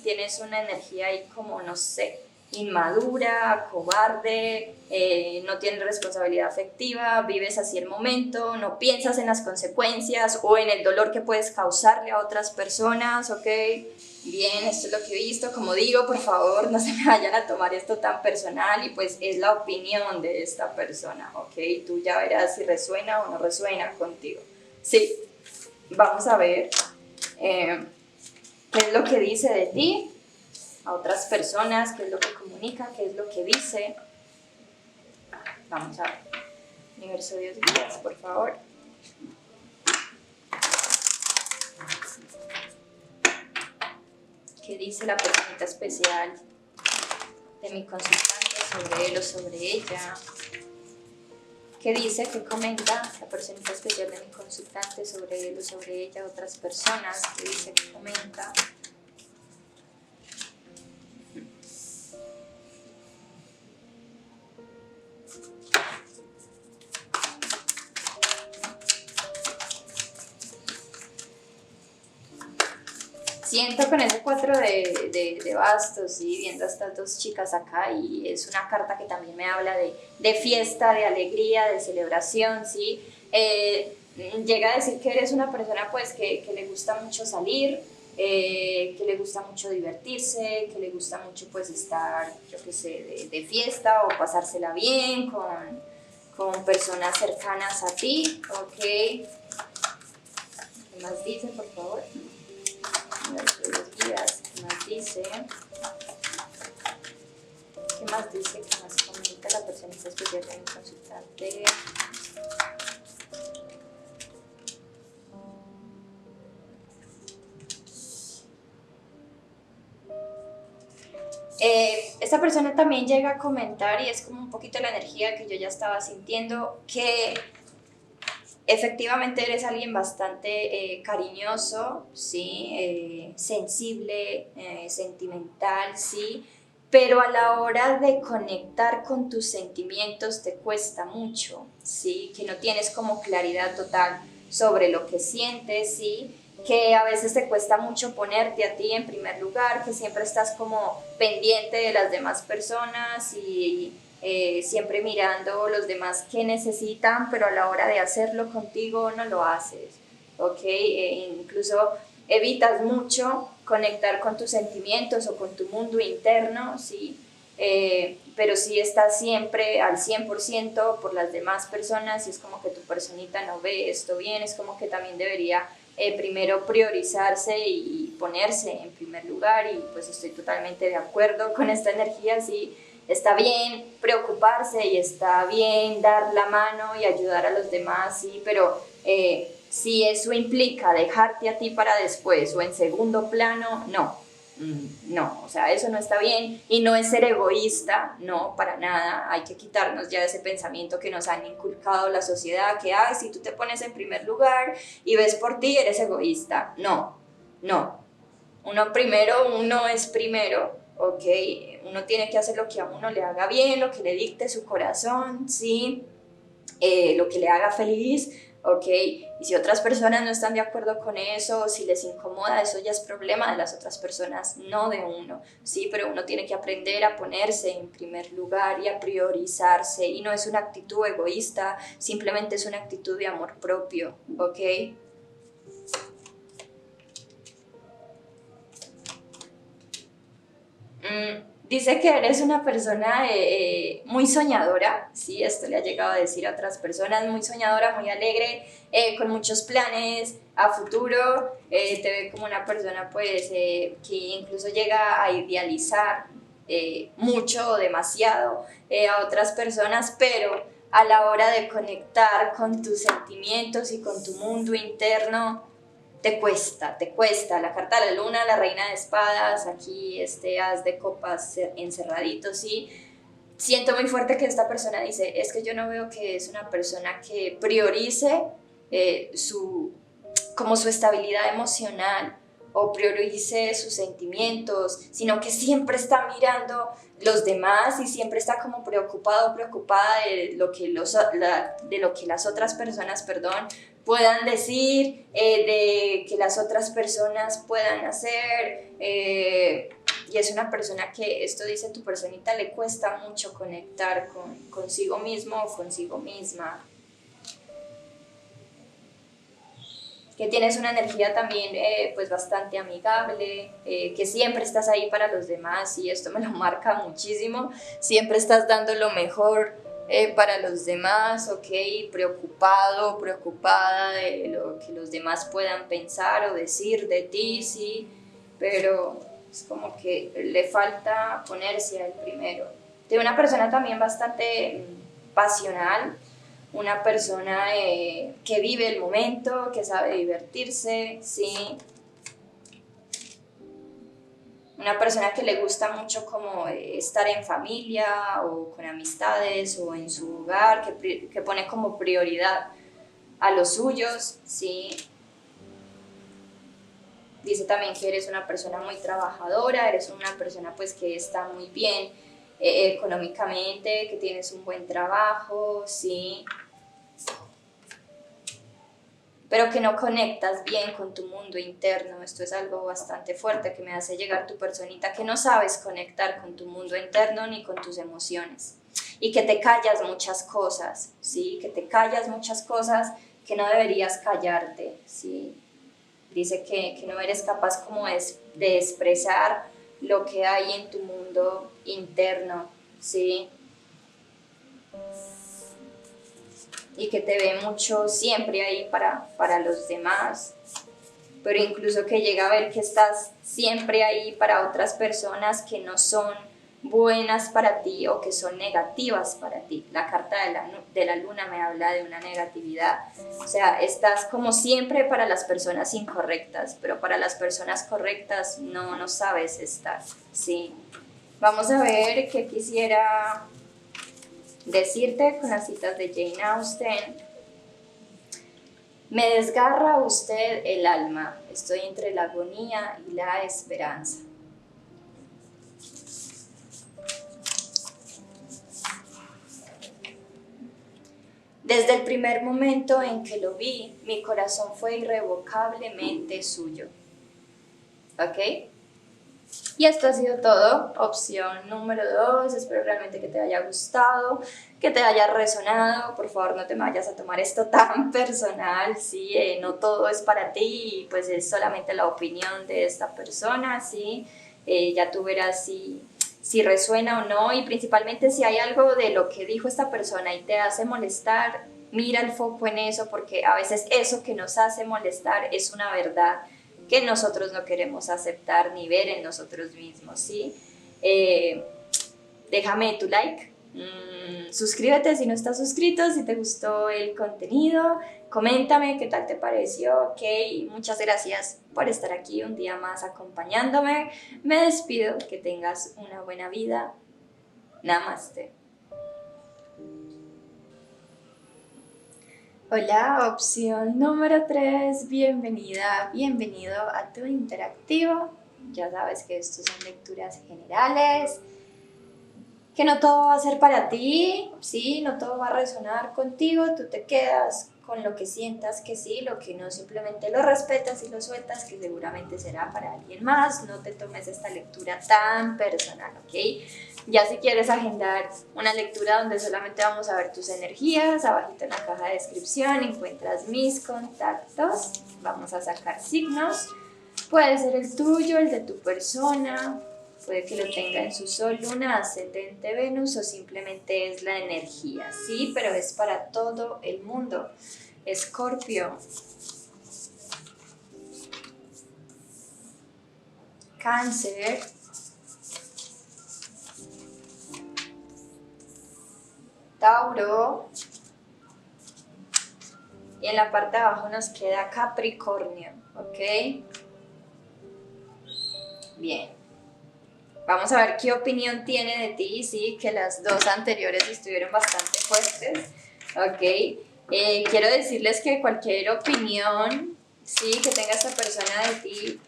tienes una energía ahí como, no sé, inmadura, cobarde, no tienes responsabilidad afectiva, vives así el momento, no piensas en las consecuencias o en el dolor que puedes causarle a otras personas, ¿ok? Bien, esto es lo que he visto, como digo, por favor, no se me vayan a tomar esto tan personal y pues es la opinión de esta persona, ¿ok? Tú ya verás si resuena o no resuena contigo. Sí, vamos a ver qué es lo que dice de ti a otras personas, qué es lo que comunica, qué es lo que dice. Vamos a ver. Universo Dios guías, por favor. ¿Qué dice la personita especial de mi consultante sobre él o sobre ella? ¿Qué dice, qué comenta la personita especial de mi consultante sobre él o sobre ella, otras personas? ¿Qué dice, qué comenta? Siento con ese 4 de bastos, ¿sí? Viendo a estas dos chicas acá, y es una carta que también me habla de fiesta, de alegría, de celebración, ¿sí? Llega a decir que eres una persona pues que le gusta mucho salir, que le gusta mucho divertirse, que le gusta mucho pues estar, yo qué sé, de fiesta o pasársela bien con personas cercanas a ti, ¿ok? ¿Qué más dice, por favor? Los guías, ¿qué más dice? ¿Qué más dice? ¿Qué más comenta la persona especial de mi consultante? Esta persona también llega a comentar, y es como un poquito la energía que yo ya estaba sintiendo, que efectivamente eres alguien bastante cariñoso, ¿sí? Sensible, sentimental, ¿sí? Pero a la hora de conectar con tus sentimientos te cuesta mucho, ¿sí? Que no tienes como claridad total. sobre lo que sientes, ¿sí? Que a veces te cuesta mucho ponerte a ti en primer lugar, que siempre estás como pendiente de las demás personas y siempre mirando los demás que necesitan, pero a la hora de hacerlo contigo no lo haces, ¿ok? Incluso evitas mucho conectar con tus sentimientos o con tu mundo interno, ¿sí? Pero sí estás siempre al 100% por las demás personas y es como que tu personita no ve esto bien, es como que también debería primero priorizarse y ponerse en primer lugar y pues estoy totalmente de acuerdo con esta energía, sí, está bien preocuparse y está bien dar la mano y ayudar a los demás, sí, pero si eso implica dejarte a ti para después o en segundo plano, no, o sea, eso no está bien y no es ser egoísta, no, para nada, hay que quitarnos ya ese pensamiento que nos han inculcado la sociedad, que, ay, si tú te pones en primer lugar y ves por ti, eres egoísta, no, uno es primero, ok, uno tiene que hacer lo que a uno le haga bien, lo que le dicte su corazón, sí, lo que le haga feliz, ¿ok? Y si otras personas no están de acuerdo con eso, o si les incomoda, eso ya es problema de las otras personas, no de uno, ¿sí? Pero uno tiene que aprender a ponerse en primer lugar y a priorizarse, y no es una actitud egoísta, simplemente es una actitud de amor propio, ¿ok? Dice que eres una persona muy soñadora, sí, esto le ha llegado a decir a otras personas, muy soñadora, muy alegre, con muchos planes a futuro, te ve como una persona pues que incluso llega a idealizar mucho o demasiado a otras personas, pero a la hora de conectar con tus sentimientos y con tu mundo interno, te cuesta. La carta de la luna, la reina de espadas, aquí este as de copas encerradito, sí. Siento muy fuerte que esta persona dice, es que yo no veo que es una persona que priorice su, como su estabilidad emocional o priorice sus sentimientos, sino que siempre está mirando los demás y siempre está como preocupado, preocupada de lo que, de lo que las otras personas, perdón, puedan decir, de que las otras personas puedan hacer, y es una persona que, esto dice tu personita, le cuesta mucho conectar consigo mismo o consigo misma, que tienes una energía también pues bastante amigable, que siempre estás ahí para los demás y esto me lo marca muchísimo, siempre estás dando lo mejor para los demás, ok, preocupado, preocupada de lo que los demás puedan pensar o decir de ti, sí, pero es como que le falta ponerse al primero. De una persona también bastante pasional, una persona que vive el momento, que sabe divertirse, ¿sí? Una persona que le gusta mucho como estar en familia o con amistades o en su hogar, que pone como prioridad a los suyos, ¿sí? Dice también que eres una persona muy trabajadora, eres una persona pues que está muy bien económicamente, que tienes un buen trabajo, ¿sí? Pero que no conectas bien con tu mundo interno. Esto es algo bastante fuerte que me hace llegar tu personita, que no sabes conectar con tu mundo interno ni con tus emociones y que te callas muchas cosas, ¿sí? Que te callas muchas cosas que no deberías callarte, ¿sí? Dice que no eres capaz como de expresar lo que hay en tu mundo interno, ¿sí? Y que te ve mucho siempre ahí para los demás, pero incluso que llega a ver que estás siempre ahí para otras personas que no son buenas para ti o que son negativas para ti. La carta de la luna me habla de una negatividad, o sea, estás como siempre para las personas incorrectas, pero para las personas correctas no sabes estar, ¿sí? Vamos a ver qué quisiera decirte con las citas de Jane Austen. Me desgarra usted el alma, estoy entre la agonía y la esperanza. Desde el primer momento en que lo vi, mi corazón fue irrevocablemente suyo. ¿Ok? Y esto ha sido todo. Opción número 2, espero realmente que te haya gustado, que te haya resonado. Por favor, no te vayas a tomar esto tan personal, ¿sí? No todo es para ti, pues es solamente la opinión de esta persona, ¿sí? Ya tú verás si resuena o no, y principalmente si hay algo de lo que dijo esta persona y te hace molestar, mira el foco en eso, porque a veces eso que nos hace molestar es una verdad que nosotros no queremos aceptar ni ver en nosotros mismos, ¿sí? Déjame tu like, suscríbete si no estás suscrito, si te gustó el contenido, coméntame qué tal te pareció, ok, muchas gracias por estar aquí un día más acompañándome, me despido, que tengas una buena vida, namaste. Hola, opción número 3, bienvenida, bienvenido a tu interactivo. Ya sabes que estos son lecturas generales, que no todo va a ser para ti, sí, no todo va a resonar contigo, tú te quedas con lo que sientas que sí, lo que no simplemente lo respetas y lo sueltas, que seguramente será para alguien más. No te tomes esta lectura tan personal, ¿ok? Ya si quieres agendar una lectura donde solamente vamos a ver tus energías, abajito en la caja de descripción encuentras mis contactos, vamos a sacar signos, puede ser el tuyo, el de tu persona, puede que lo tenga en su sol, luna, ascendente, Venus, o simplemente es la energía, ¿sí? Pero es para todo el mundo. Escorpio, Cáncer, Tauro, y en la parte de abajo nos queda Capricornio, ¿ok? Bien. Vamos a ver qué opinión tiene de ti, sí, que las dos anteriores estuvieron bastante fuertes, ¿ok? Quiero decirles que cualquier opinión, sí, que tenga esta persona de ti,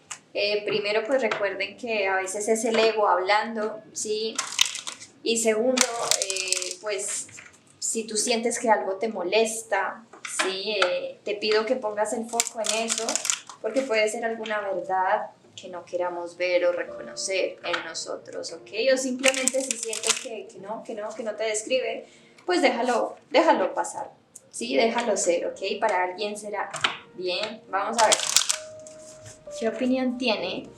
primero pues recuerden que a veces es el ego hablando, sí, y segundo, pues si tú sientes que algo te molesta, sí, te pido que pongas el foco en eso, porque puede ser alguna verdad que no queramos ver o reconocer en nosotros, ¿ok? O simplemente si sientes que no te describe, pues déjalo pasar, ¿sí? Déjalo ser, ¿ok? Para alguien será. Bien, vamos a ver. ¿Qué opinión tiene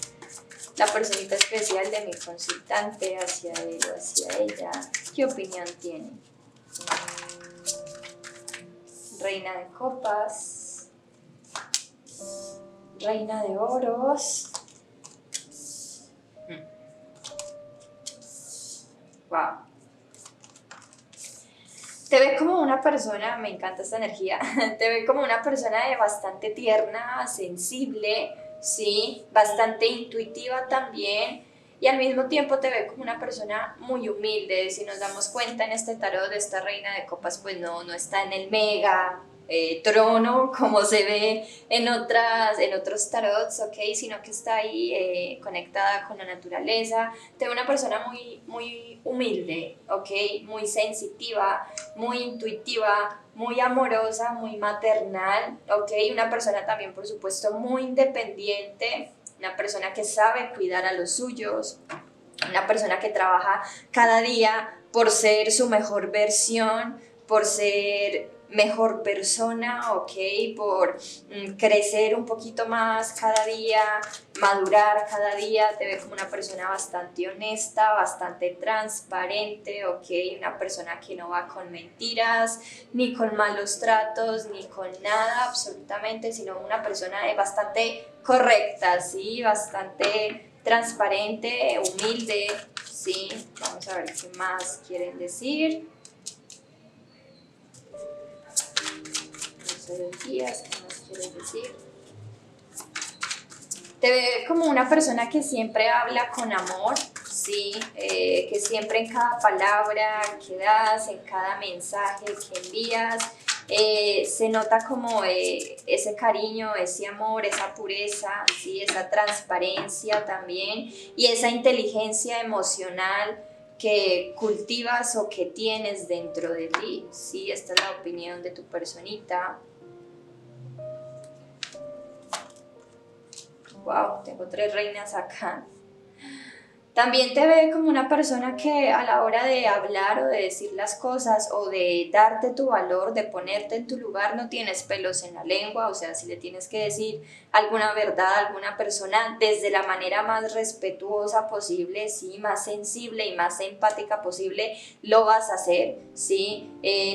la personita especial de mi consultante hacia él o hacia ella? ¿Qué opinión tiene? Reina de copas, reina de oros. Wow. Te ve como una persona, me encanta esta energía, te ve como una persona bastante tierna, sensible, sí, bastante intuitiva también, y al mismo tiempo te ve como una persona muy humilde. Si nos damos cuenta en este tarot de esta reina de copas, pues no está en el mega trono como se ve en otros tarots, ¿ok? Sino que está ahí conectada con la naturaleza. Te ve una persona muy humilde, ¿ok? Muy sensitiva, muy intuitiva, muy amorosa, muy maternal, ¿ok? Una persona también, por supuesto, muy independiente, una persona que sabe cuidar a los suyos, una persona que trabaja cada día por ser su mejor versión, por ser mejor persona, ¿ok? Por crecer un poquito más cada día, madurar cada día. Te ve como una persona bastante honesta, bastante transparente, ¿ok? Una persona que no va con mentiras, ni con malos tratos, ni con nada absolutamente, sino una persona bastante correcta, ¿sí? Bastante transparente, humilde, ¿sí? Vamos a ver qué más quieren decir. Días, ¿qué más quieres decir? Te ve como una persona que siempre habla con amor, ¿sí? Que siempre en cada palabra que das, en cada mensaje que envías, se nota como ese cariño, ese amor, esa pureza, ¿sí? Esa transparencia también y esa inteligencia emocional que cultivas o que tienes dentro de ti, ¿sí? Esta es la opinión de tu personita. Wow, tengo 3 reinas acá. También te ve como una persona que a la hora de hablar o de decir las cosas o de darte tu valor, de ponerte en tu lugar, no tienes pelos en la lengua, o sea, si le tienes que decir alguna verdad a alguna persona desde la manera más respetuosa posible, sí, más sensible y más empática posible, lo vas a hacer, sí.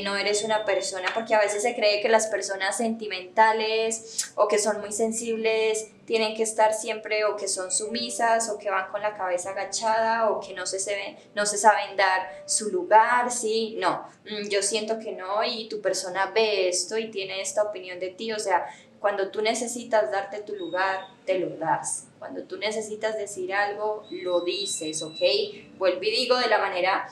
No eres una persona, porque a veces se cree que las personas sentimentales o que son muy sensibles tienen que estar siempre o que son sumisas o que van con la cabeza agachada o que no se saben dar su lugar, ¿sí? No, yo siento que no, y tu persona ve esto y tiene esta opinión de ti, o sea, cuando tú necesitas darte tu lugar, te lo das. Cuando tú necesitas decir algo, lo dices, ¿ok? Vuelvo y digo de la manera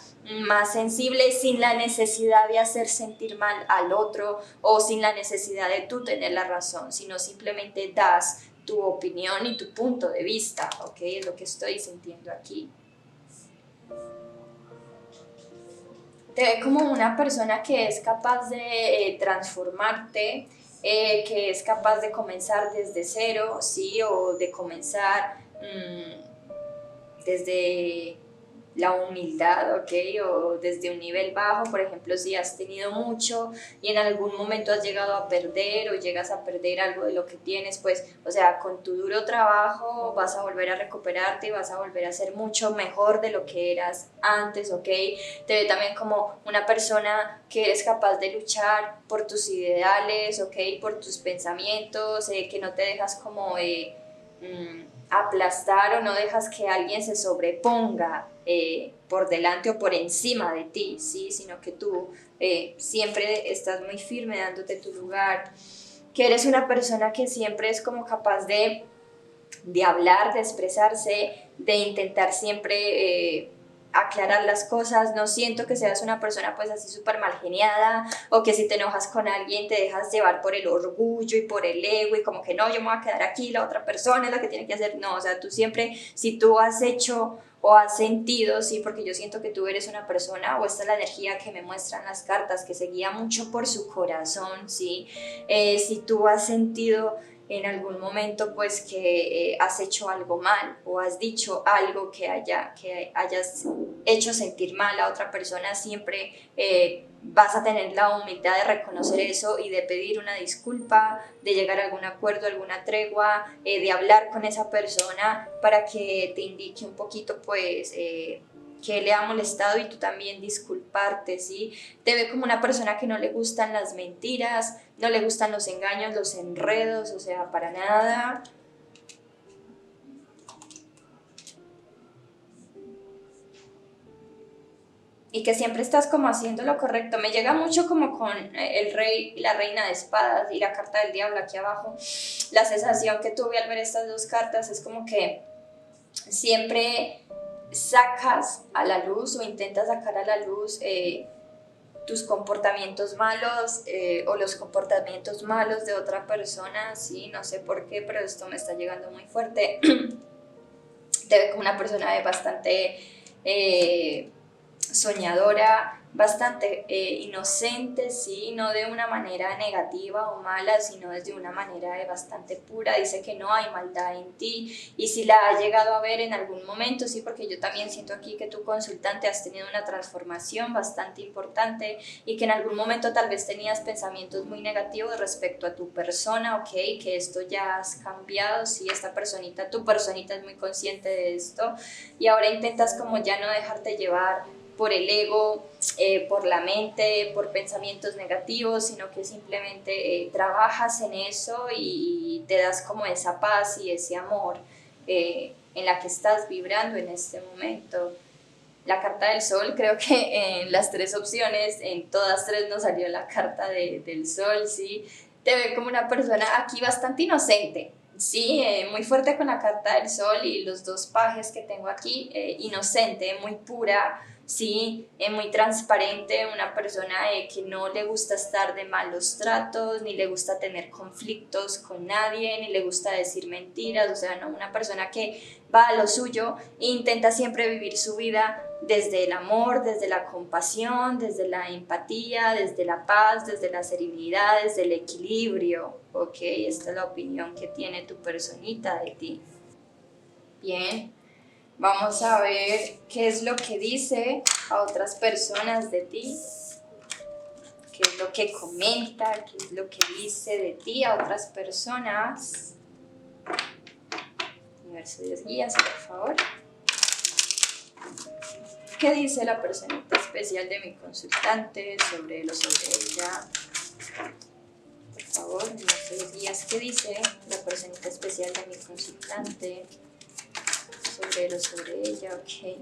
más sensible, sin la necesidad de hacer sentir mal al otro o sin la necesidad de tú tener la razón, sino simplemente das tu opinión y tu punto de vista, ¿ok? Es lo que estoy sintiendo aquí. Te ve como una persona que es capaz de transformarte, que es capaz de comenzar desde cero, ¿sí? O de comenzar desde la humildad, ¿ok? O desde un nivel bajo, por ejemplo, si has tenido mucho y en algún momento has llegado a perder o llegas a perder algo de lo que tienes, pues, o sea, con tu duro trabajo vas a volver a recuperarte y vas a volver a ser mucho mejor de lo que eras antes, ¿ok? Te ve también como una persona que eres capaz de luchar por tus ideales, ¿ok? Por tus pensamientos, que no te dejas como aplastar o no dejas que alguien se sobreponga por delante o por encima de ti, ¿sí? Sino que tú siempre estás muy firme dándote tu lugar, que eres una persona que siempre es como capaz de hablar, de expresarse, de intentar siempre aclarar las cosas. No siento que seas una persona pues así súper mal geniada o que si te enojas con alguien te dejas llevar por el orgullo y por el ego y como que no, yo me voy a quedar aquí, la otra persona es la que tiene que hacer. No, o sea, tú siempre, si tú has hecho o has sentido, sí, porque yo siento que tú eres una persona, o esta es la energía que me muestran las cartas, que se guía mucho por su corazón, sí. Si tú has sentido en algún momento pues que has hecho algo mal o has dicho algo que hayas hecho sentir mal a otra persona, siempre vas a tener la humildad de reconocer eso y de pedir una disculpa, de llegar a algún acuerdo, alguna tregua, de hablar con esa persona para que te indique un poquito pues que le ha molestado y tú también disculparte, ¿sí? Te ve como una persona que no le gustan las mentiras, no le gustan los engaños, los enredos, o sea, para nada. Y que siempre estás como haciendo lo correcto. Me llega mucho como con el rey y la reina de espadas y la carta del diablo aquí abajo. La sensación que tuve al ver estas dos cartas es como que siempre sacas a la luz o intentas sacar a la luz tus comportamientos malos o los comportamientos malos de otra persona, sí, no sé por qué, pero esto me está llegando muy fuerte. Te ve como una persona bastante soñadora, bastante inocente, sí, no de una manera negativa o mala, sino desde una manera bastante pura. Dice que no hay maldad en ti y si la has llegado a ver en algún momento, sí, porque yo también siento aquí que tu consultante has tenido una transformación bastante importante y que en algún momento tal vez tenías pensamientos muy negativos respecto a tu persona, ok, que esto ya has cambiado, sí, esta personita, tu personita es muy consciente de esto y ahora intentas como ya no dejarte llevar por el ego, por la mente, por pensamientos negativos, sino que simplemente trabajas en eso y te das como esa paz y ese amor en la que estás vibrando en este momento. La carta del sol, creo que en las 3 opciones, en todas 3 nos salió la carta del sol, ¿sí? Te ve como una persona aquí bastante inocente, sí, muy fuerte con la carta del sol y los 2 pajes que tengo aquí, inocente, muy pura, sí, muy transparente, una persona que no le gusta estar de malos tratos, ni le gusta tener conflictos con nadie, ni le gusta decir mentiras, o sea, no, una persona que va a lo suyo e intenta siempre vivir su vida desde el amor, desde la compasión, desde la empatía, desde la paz, desde la serenidad, desde el equilibrio. Ok, esta es la opinión que tiene tu personita de ti. Bien, vamos a ver qué es lo que dice a otras personas de ti, qué es lo que comenta, qué es lo que dice de ti a otras personas. Universo, Dios, guías, por favor. ¿Qué dice la personita especial de mi consultante sobre ella? Por favor, universo, Dios, guías, ¿qué dice la personita especial de mi consultante sobre ella? Ok.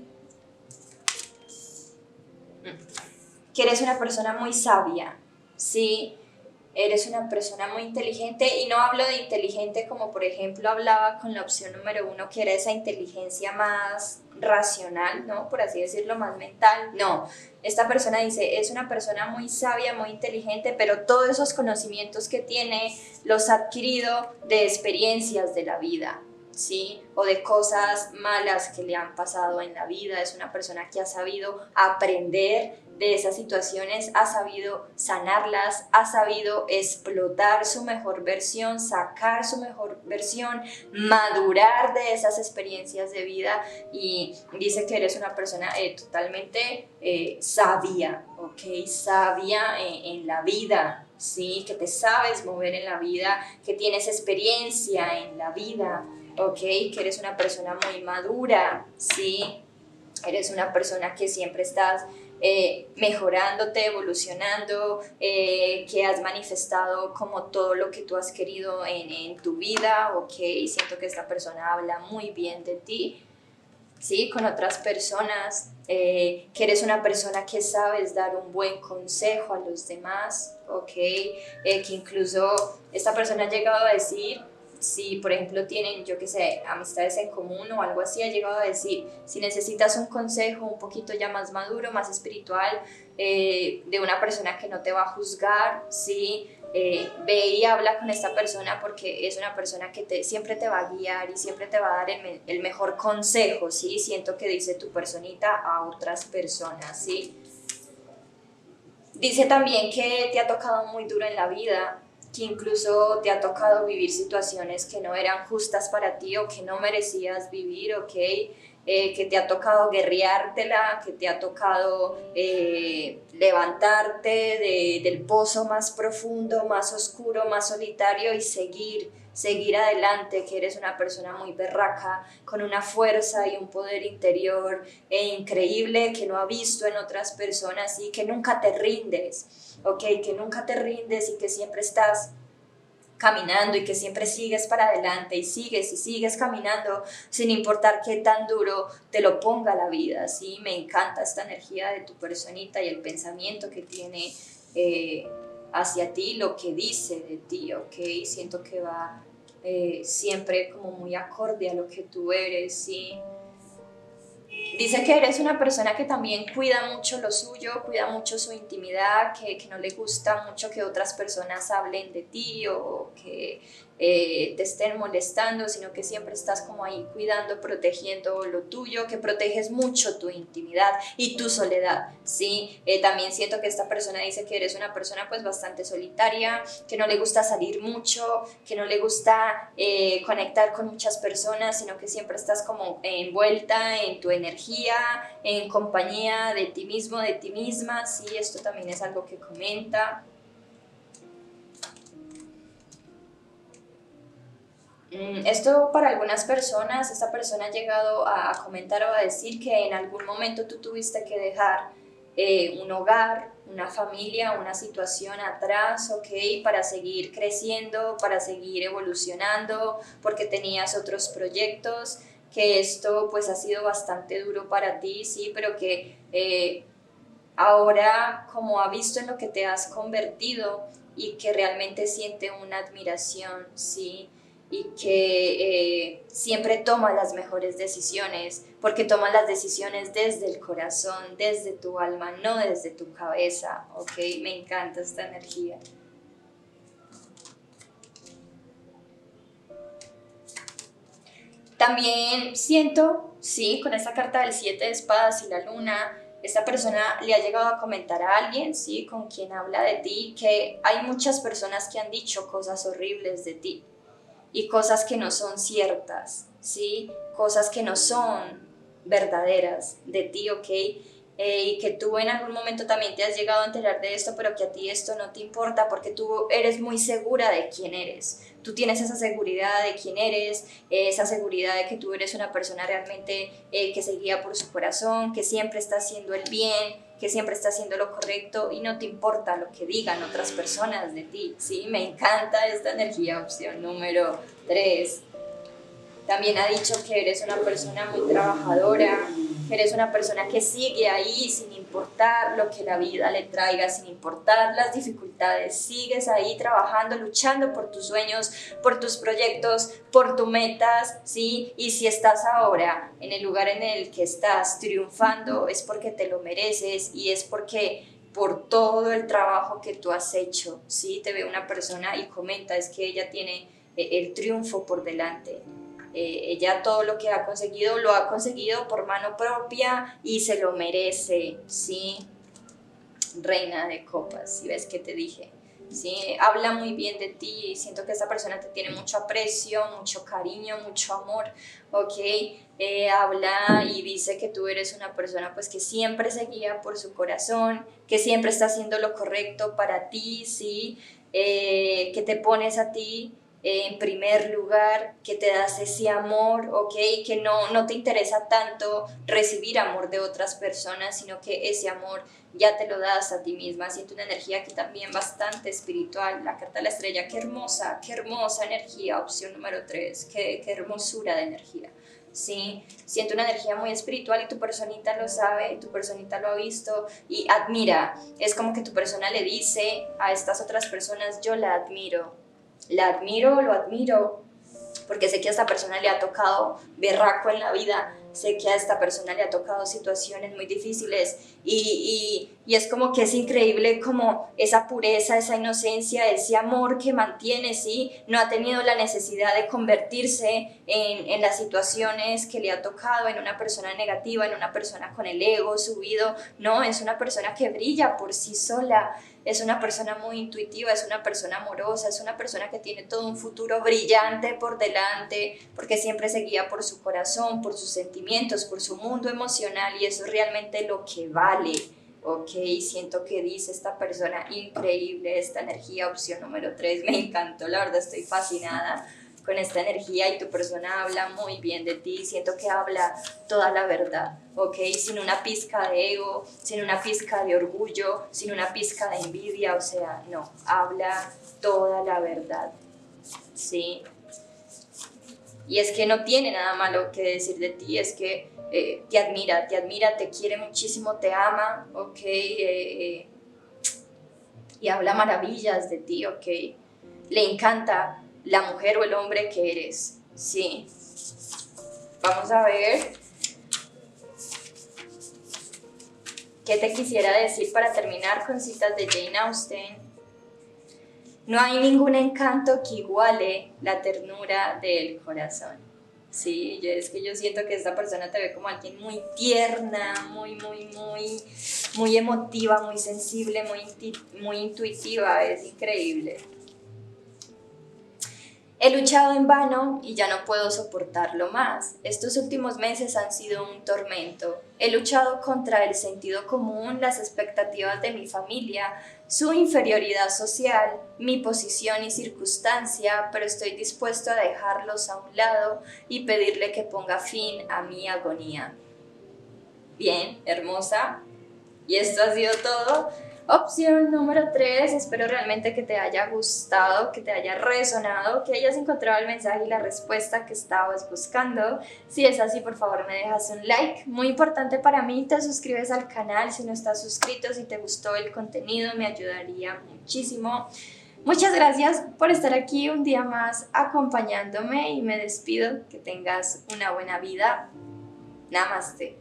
Que eres una persona muy sabia, ¿sí? Eres una persona muy inteligente, y no hablo de inteligente como por ejemplo hablaba con la opción número 1, que era esa inteligencia más racional, ¿no? Por así decirlo, más mental. No, esta persona dice, es una persona muy sabia, muy inteligente, pero todos esos conocimientos que tiene los ha adquirido de experiencias de la vida, ¿sí? O de cosas malas que le han pasado en la vida. Es una persona que ha sabido aprender de esas situaciones, ha sabido sanarlas, ha sabido explotar su mejor versión, sacar su mejor versión, madurar de esas experiencias de vida, y dice que eres una persona totalmente sabia, ¿ok? Sabia en la vida, ¿sí? Que te sabes mover en la vida, que tienes experiencia en la vida, ¿ok? Que eres una persona muy madura, ¿sí? Eres una persona que siempre estás mejorándote, evolucionando, que has manifestado como todo lo que tú has querido en tu vida, ok, siento que esta persona habla muy bien de ti, ¿sí? Con otras personas, que eres una persona que sabes dar un buen consejo a los demás, ok, que incluso esta persona ha llegado a decir, si por ejemplo tienen, yo qué sé, amistades en común o algo así, ha llegado a decir, si necesitas un consejo un poquito ya más maduro, más espiritual, de una persona que no te va a juzgar, ¿sí? Ve y habla con esta persona, porque es una persona que siempre te va a guiar y siempre te va a dar el mejor consejo, ¿sí? Siento que dice tu personita a otras personas, ¿sí? Dice también que te ha tocado muy duro en la vida, que incluso te ha tocado vivir situaciones que no eran justas para ti o que no merecías vivir, ¿ok? Que te ha tocado guerreártela, que te ha tocado levantarte del pozo más profundo, más oscuro, más solitario, y seguir adelante, que eres una persona muy berraca, con una fuerza y un poder interior increíble que no ha visto en otras personas, y que nunca te rindes, ¿ok? Que nunca te rindes y que siempre estás caminando y que siempre sigues para adelante y sigues caminando sin importar qué tan duro te lo ponga la vida, ¿sí? Me encanta esta energía de tu personita y el pensamiento que tiene hacia ti, lo que dice de ti, ¿ok? Siento que va siempre como muy acorde a lo que tú eres, ¿sí? Dice que eres una persona que también cuida mucho lo suyo, cuida mucho su intimidad, que no le gusta mucho que otras personas hablen de ti o que te estén molestando, sino que siempre estás como ahí cuidando, protegiendo lo tuyo, que proteges mucho tu intimidad y tu soledad, ¿sí? También siento que esta persona dice que eres una persona pues bastante solitaria, que no le gusta salir mucho, que no le gusta conectar con muchas personas, sino que siempre estás como envuelta en tu energía, en compañía de ti mismo, de ti misma, sí, esto también es algo que comenta. Esto para algunas personas, esta persona ha llegado a comentar o a decir que en algún momento tú tuviste que dejar un hogar, una familia, una situación atrás, ¿ok? Para seguir creciendo, para seguir evolucionando, porque tenías otros proyectos, que esto pues ha sido bastante duro para ti, sí, pero que ahora como ha visto en lo que te has convertido y que realmente siente una admiración, sí, y que siempre toma las mejores decisiones, porque toma las decisiones desde el corazón, desde tu alma, no desde tu cabeza, ¿ok? Me encanta esta energía. También siento, sí, con esta carta del 7 de espadas y la luna, esta persona le ha llegado a comentar a alguien, sí, con quien habla de ti, que hay muchas personas que han dicho cosas horribles de ti y cosas que no son ciertas, sí, cosas que no son verdaderas de ti, ¿ok? Y que tú en algún momento también te has llegado a enterar de esto, pero que a ti esto no te importa porque tú eres muy segura de quién eres. Tú tienes esa seguridad de quién eres, esa seguridad de que tú eres una persona realmente que se guía por su corazón, que siempre está haciendo el bien, que siempre está haciendo lo correcto y no te importa lo que digan otras personas de ti, ¿sí? Me encanta esta energía, opción número 3. También ha dicho que eres una persona muy trabajadora, que eres una persona que sigue ahí sin importar lo que la vida le traiga, sin importar las dificultades. Sigues ahí trabajando, luchando por tus sueños, por tus proyectos, por tus metas, ¿sí? Y si estás ahora en el lugar en el que estás triunfando, es porque te lo mereces y es porque por todo el trabajo que tú has hecho, ¿sí? Te ve una persona y comenta, es que ella tiene el triunfo por delante. Ella todo lo que ha conseguido lo ha conseguido por mano propia y se lo merece, ¿sí? Reina de copas, si ves que te dije, ¿sí? Habla muy bien de ti, siento que esta persona te tiene mucho aprecio, mucho cariño, mucho amor, ¿ok? Habla y dice que tú eres una persona pues que siempre se guía por su corazón, que siempre está haciendo lo correcto para ti, ¿sí? Que te pones a ti en primer lugar, que te das ese amor, ¿ok? Que no te interesa tanto recibir amor de otras personas, sino que ese amor ya te lo das a ti misma. Siento una energía aquí también bastante espiritual, la carta de la estrella, qué hermosa energía, opción número 3, qué hermosura de energía. Sí, siento una energía muy espiritual y tu personita lo sabe, tu personita lo ha visto y admira. Es como que tu persona le dice a estas otras personas, yo la admiro, lo admiro, porque sé que a esta persona le ha tocado berraco en la vida, sé que a esta persona le ha tocado situaciones muy difíciles y es como que es increíble como esa pureza, esa inocencia, ese amor que mantiene, ¿sí? No ha tenido la necesidad de convertirse en las situaciones que le ha tocado, en una persona negativa, en una persona con el ego subido, no, es una persona que brilla por sí sola, es una persona muy intuitiva, es una persona amorosa, es una persona que tiene todo un futuro brillante por delante, porque siempre se guía por su corazón, por sus sentimientos, por su mundo emocional y eso es realmente lo que vale. Ok, siento que dice esta persona increíble, esta energía, opción número 3, me encantó, la verdad estoy fascinada con esta energía y tu persona habla muy bien de ti, siento que habla toda la verdad, ¿ok? Sin una pizca de ego, sin una pizca de orgullo, sin una pizca de envidia, o sea, no, habla toda la verdad, ¿sí? Y es que no tiene nada malo que decir de ti, es que te admira, te quiere muchísimo, te ama, ¿ok? Y habla maravillas de ti, ¿ok? Le encanta la mujer o el hombre que eres, sí. Vamos a ver qué te quisiera decir para terminar con citas de Jane Austen. No hay ningún encanto que iguale la ternura del corazón. Sí, es que yo siento que esta persona te ve como alguien muy tierna, muy emotiva, muy sensible, muy intuitiva, es increíble. He luchado en vano y ya no puedo soportarlo más. Estos últimos meses han sido un tormento. He luchado contra el sentido común, las expectativas de mi familia, su inferioridad social, mi posición y circunstancia, pero estoy dispuesto a dejarlos a un lado y pedirle que ponga fin a mi agonía. Bien, hermosa. Y esto ha sido todo. Opción número 3, espero realmente que te haya gustado, que te haya resonado, que hayas encontrado el mensaje y la respuesta que estabas buscando. Si es así, por favor me dejas un like, muy importante para mí, te suscribes al canal si no estás suscrito, si te gustó el contenido me ayudaría muchísimo. Muchas gracias por estar aquí un día más acompañándome y me despido, que tengas una buena vida. Namaste.